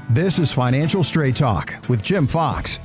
This is Financial Straight Talk with Jim Fox.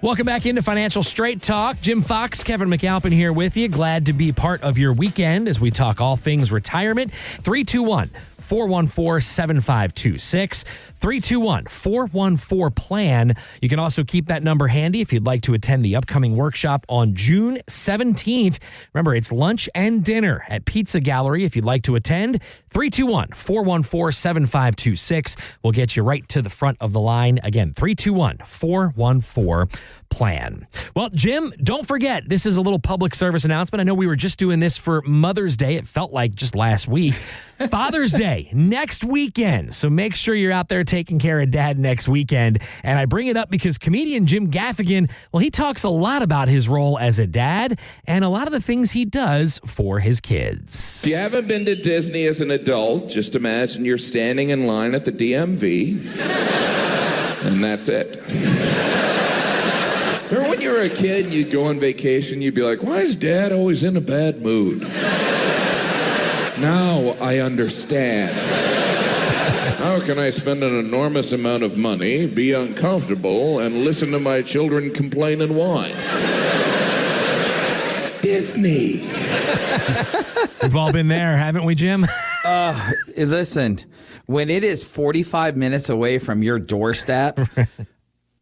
Welcome back into Financial Straight Talk. Jim Fox, Kevin McAlpin here with you. Glad to be part of your weekend as we talk all things retirement. 321-414-7526. 321-414-PLAN. You can also keep that number handy if you'd like to attend the upcoming workshop on June 17th. Remember, it's lunch and dinner at Pizza Gallery if you'd like to attend. 321-414-7526. We'll get you right to the front of the line. Again, 321-414-PLAN. Well, Jim, don't forget, this is a little public service announcement. I know we were just doing this for Mother's Day. It felt like just last week. Father's Day next weekend. So make sure you're out there taking care of Dad next weekend. And I bring it up because comedian Jim Gaffigan, well, he talks a lot about his role as a dad and a lot of the things he does for his kids. If you haven't been to Disney as an adult, just imagine you're standing in line at the DMV, and that's it. Remember when you were a kid and you'd go on vacation, you'd be like, why is Dad always in a bad mood? Now I understand. How can I spend an enormous amount of money, be uncomfortable, and listen to my children complain and whine? Disney. We've all been there, haven't we, Jim? Listen, when it is 45 minutes away from your doorstep,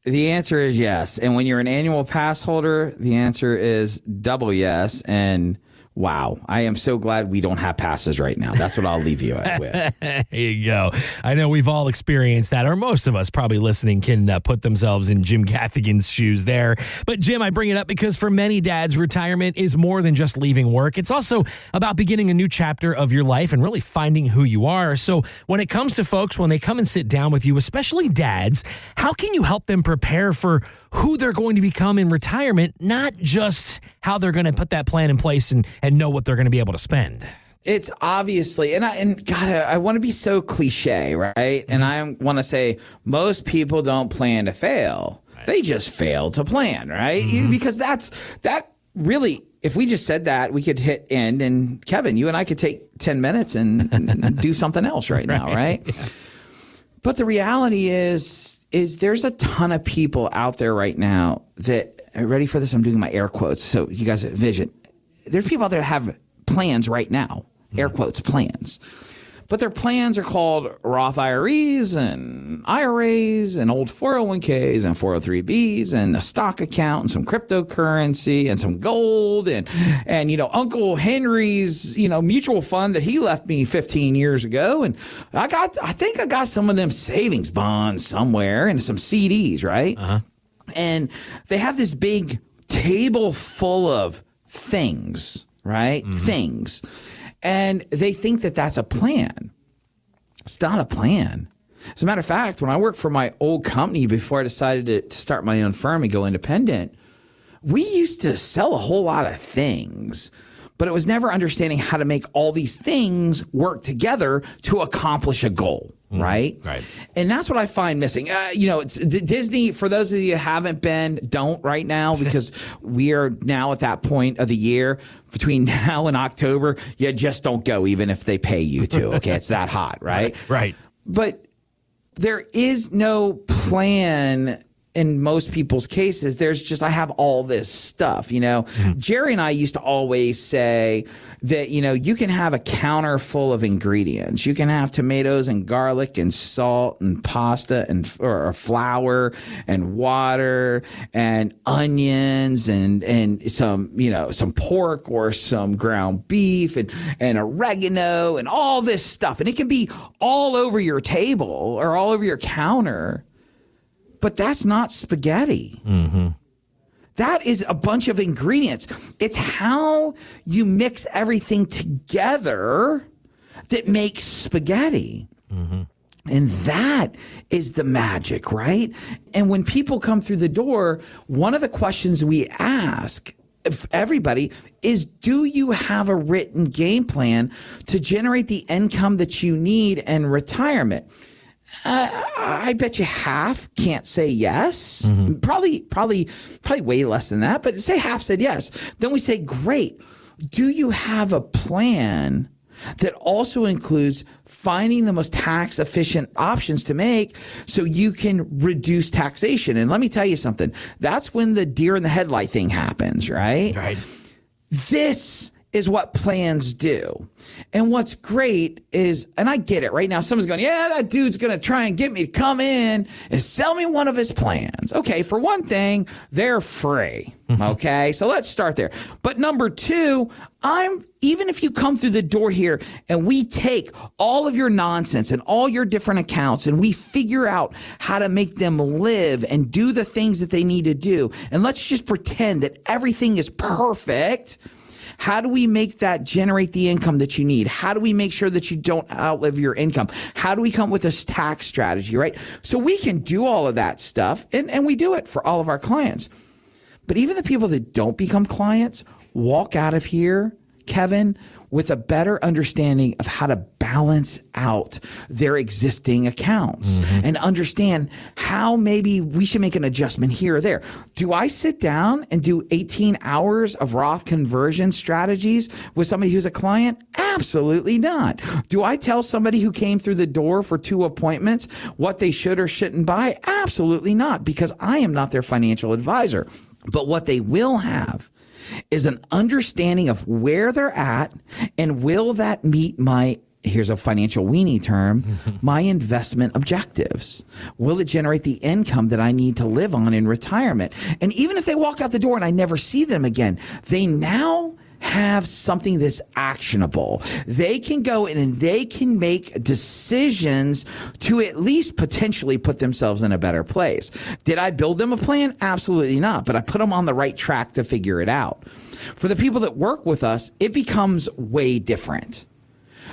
the answer is yes. And when you're an annual pass holder, the answer is double yes. And wow, I am so glad we don't have passes right now. That's what I'll leave you with. There you go. I know we've all experienced that, or most of us probably listening can put themselves in Jim Gaffigan's shoes there. But Jim, I bring it up because for many dads, retirement is more than just leaving work. It's also about beginning a new chapter of your life and really finding who you are. So when it comes to folks, when they come and sit down with you, especially dads, how can you help them prepare for who they're going to become in retirement, not just how they're going to put that plan in place and know what they're going to be able to spend? It's obviously, and God, I want to be so cliche, right? Mm-hmm. And I want to say most people don't plan to fail. Right. They just fail to plan, right? Mm-hmm. Because that really, if we just said that, we could hit end, and Kevin, you and I could take 10 minutes and do something else right now, right? Yeah. But the reality is there's a ton of people out there right now that are ready for this. I'm doing my air quotes so you guys vision. There's people out there that have plans right now, air quotes, plans. But their plans are called Roth IRAs and IRAs and old 401ks and 403bs and a stock account and some cryptocurrency and some gold and Uncle Henry's, mutual fund that he left me 15 years ago. And I think I got some of them savings bonds somewhere and some CDs, right? Uh-huh. And they have this big table full of things, right? Mm-hmm. Things. And they think that that's a plan. It's not a plan. As a matter of fact, when I worked for my old company before I decided to start my own firm and go independent, we used to sell a whole lot of things, but it was never understanding how to make all these things work together to accomplish a goal. Right. And that's what I find missing. It's Disney. For those of you who haven't been, don't right now, because we are now at that point of the year between now and October. You just don't go, even if they pay you to. Okay. It's that hot. Right. But there is no plan in most people's cases. There's just, I have all this stuff, Mm-hmm. Jerry and I used to always say that, you can have a counter full of ingredients. You can have tomatoes and garlic and salt and pasta or flour and water and onions and some pork or some ground beef and oregano and all this stuff. And it can be all over your table or all over your counter. But that's not spaghetti. Mm-hmm. That is a bunch of ingredients. It's how you mix everything together that makes spaghetti. Mm-hmm. And that is the magic, right? And when people come through the door, one of the questions we ask everybody is, do you have a written game plan to generate the income that you need in retirement? I bet you half can't say yes. Mm-hmm. Probably way less than that, but say half said yes. Then we say, great. Do you have a plan that also includes finding the most tax efficient options to make so you can reduce taxation. And let me tell you something. That's when the deer in the headlight thing happens, right? Right. This is what plans do. And what's great is, and I get it right now, someone's going, yeah, that dude's going to try and get me to come in and sell me one of his plans. Okay, for one thing, they're free. Okay, so let's start there. But number two, even if you come through the door here and we take all of your nonsense and all your different accounts and we figure out how to make them live and do the things that they need to do, and let's just pretend that everything is perfect. How do we make that generate the income that you need? How do we make sure that you don't outlive your income? How do we come up with this tax strategy, right? So we can do all of that stuff, and we do it for all of our clients. But even the people that don't become clients walk out of here, Kevin, with a better understanding of how to balance out their existing accounts and understand how maybe we should make an adjustment here or there. Do I sit down and do 18 hours of Roth conversion strategies with somebody who's a client? Absolutely not. Do I tell somebody who came through the door for 2 appointments what they should or shouldn't buy? Absolutely not, because I am not their financial advisor. But what they will have is an understanding of where they're at, and will that meet my, here's a financial weenie term, my investment objectives? Will it generate the income that I need to live on in retirement? And even if they walk out the door and I never see them again, they now have something that's actionable. They can go in and they can make decisions to at least potentially put themselves in a better place. Did I build them a plan? Absolutely not. But I put them on the right track to figure it out. For the people that work with us, it becomes way different.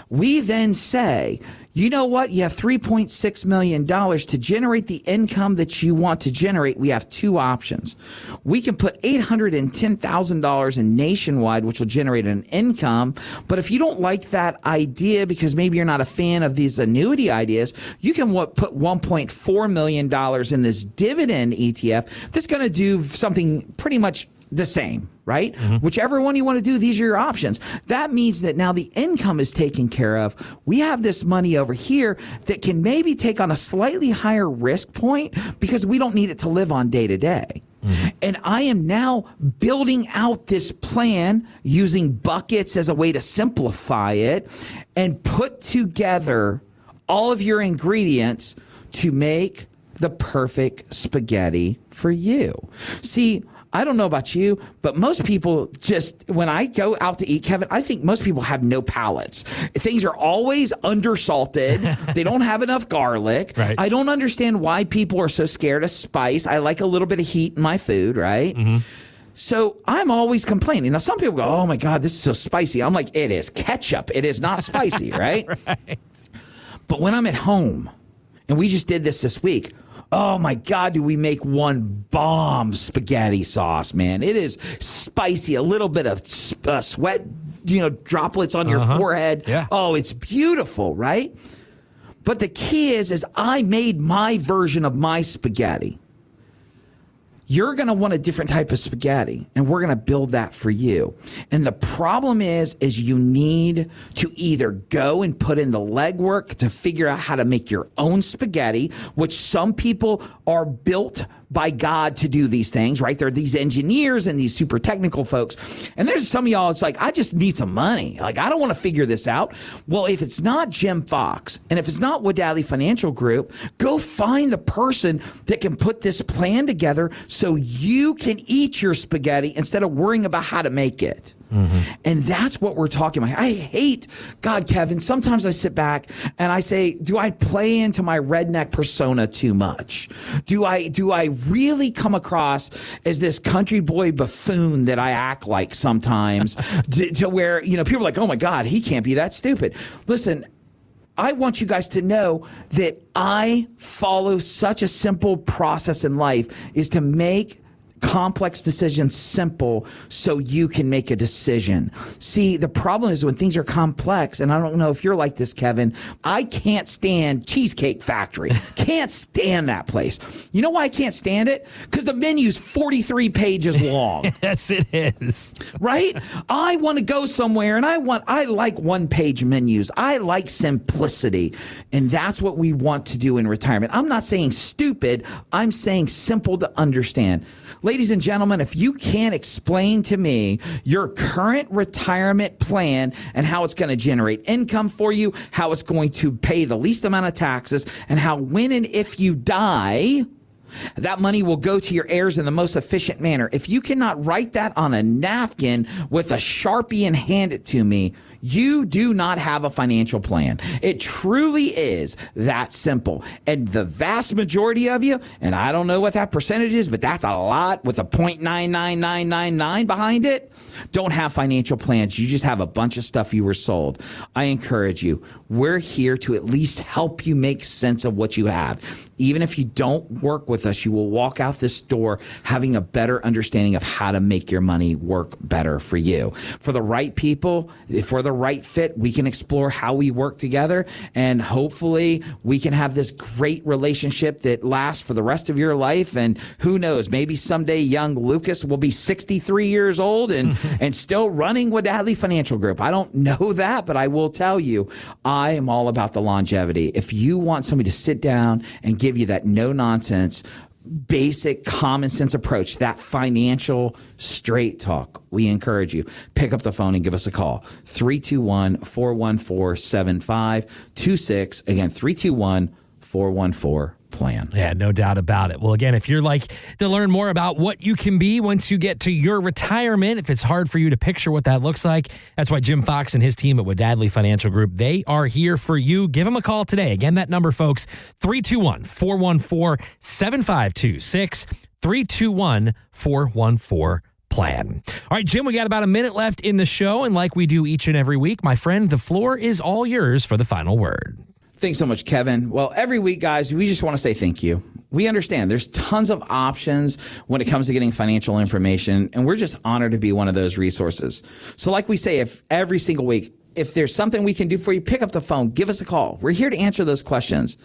We then say, you know what? You have $3.6 million to generate the income that you want to generate. We have 2 options. We can put $810,000 in Nationwide, which will generate an income. But if you don't like that idea because maybe you're not a fan of these annuity ideas, you can put $1.4 million in this dividend ETF that's going to do something pretty much the same, right? Whichever one you want to do, these are your options. That means that now the income is taken care of. We have this money over here that can maybe take on a slightly higher risk point because we don't need it to live on day to day. And I am now building out this plan using buckets as a way to simplify it and put together all of your ingredients to make the perfect spaghetti for you. See, I don't know about you, but most people just, when I go out to eat, Kevin, I think most people have no palates. Things are always undersalted. They don't have enough garlic. Right. I don't understand why people are so scared of spice. I like a little bit of heat in my food, right? So I'm always complaining. Now, some people go, oh my God, this is so spicy. I'm like, it is ketchup. It is not spicy, right? But when I'm at home, and we just did this week, oh my God, do we make one bomb spaghetti sauce, man. It is spicy, a little bit of sweat, droplets on your forehead. Yeah. Oh, it's beautiful, right? But the key is I made my version of my spaghetti. You're going to want a different type of spaghetti, and we're going to build that for you. And the problem is you need to either go and put in the legwork to figure out how to make your own spaghetti, which some people are built by God to do these things, right? There are these engineers and these super technical folks. And there's some of y'all, it's like, I just need some money. Like, I don't want to figure this out. Well, if it's not Jim Fox and if it's not Wadali Financial Group, go find the person that can put this plan together so you can eat your spaghetti instead of worrying about how to make it. And that's what we're talking about. I hate, God, Kevin, sometimes I sit back and I say, do I play into my redneck persona too much? Do I really come across as this country boy buffoon that I act like sometimes to where, people are like, oh my God, he can't be that stupid. Listen, I want you guys to know that I follow such a simple process in life is to make complex decisions simple so you can make a decision. See, the problem is when things are complex, and I don't know if you're like this, Kevin, I can't stand Cheesecake Factory. Can't stand that place. You know why I can't stand it? Because the menu's 43 pages long. Yes, it is. Right? I want to go somewhere and I like one-page menus. I like simplicity. And that's what we want to do in retirement. I'm not saying stupid. I'm saying simple to understand. Ladies and gentlemen, if you can't explain to me your current retirement plan and how it's going to generate income for you, how it's going to pay the least amount of taxes, and how when and if you die, that money will go to your heirs in the most efficient manner. If you cannot write that on a napkin with a Sharpie and hand it to me, you do not have a financial plan. It truly is that simple. And the vast majority of you, and I don't know what that percentage is, but that's a lot with a 0.99999 behind it, don't have financial plans. You just have a bunch of stuff you were sold. I encourage you. We're here to at least help you make sense of what you have. Even if you don't work with us, you will walk out this door having a better understanding of how to make your money work better for you. For the right people, for the right fit, we can explore how we work together, and hopefully we can have this great relationship that lasts for the rest of your life. And who knows, maybe someday young Lucas will be 63 years old and still running Wadadley Financial Group. I don't know that, but I will tell you, I am all about the longevity. If you want somebody to sit down and give you that no-nonsense, basic common sense approach, that financial straight talk, we encourage you. Pick up the phone and give us a call. 321-414-7526. Again, 321-414-PLAN. Yeah, no doubt about it. Well, again, if you're like to learn more about what you can be once you get to your retirement, if it's hard for you to picture what that looks like, that's why Jim Fox and his team at Wadadley Financial Group, they are here for you. Give them a call today. Again, that number, folks, 321-414-7526, 321-414-PLAN. All right, Jim, we got about a minute left in the show, and like we do each and every week, my friend, the floor is all yours for the final word. Thanks so much, Kevin. Well, every week, guys, we just want to say thank you. We understand there's tons of options when it comes to getting financial information, and we're just honored to be one of those resources. So like we say, if every single week, if there's something we can do for you, pick up the phone, give us a call. We're here to answer those questions.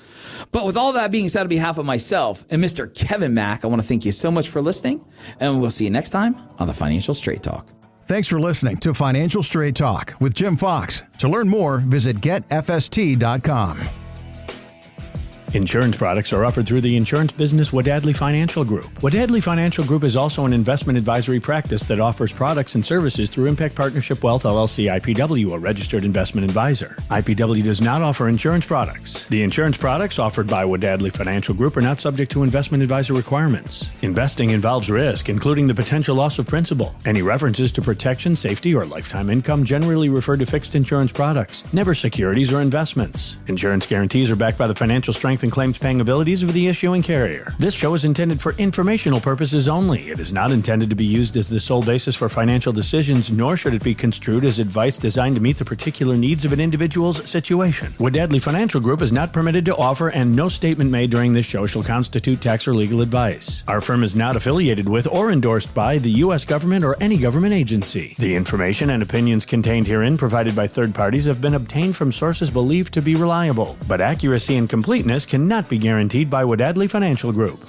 But with all that being said, on behalf of myself and Mr. Kevin Mack, I want to thank you so much for listening, and we'll see you next time on the Financial Straight Talk. Thanks for listening to Financial Straight Talk with Jim Fox. To learn more, visit getfst.com. Insurance products are offered through the insurance business Wadadley Financial Group. Wadadley Financial Group is also an investment advisory practice that offers products and services through Impact Partnership Wealth LLC IPW, a registered investment advisor. IPW does not offer insurance products. The insurance products offered by Wadadley Financial Group are not subject to investment advisor requirements. Investing involves risk, including the potential loss of principal. Any references to protection, safety, or lifetime income generally refer to fixed insurance products, never securities or investments. Insurance guarantees are backed by the financial strength and claims paying abilities of the issuing carrier. This show is intended for informational purposes only. It is not intended to be used as the sole basis for financial decisions, nor should it be construed as advice designed to meet the particular needs of an individual's situation. Wadadley Financial Group is not permitted to offer, and no statement made during this show shall constitute tax or legal advice. Our firm is not affiliated with or endorsed by the U.S. government or any government agency. The information and opinions contained herein provided by third parties have been obtained from sources believed to be reliable, but accuracy and completeness cannot be guaranteed by Wadadley Financial Group.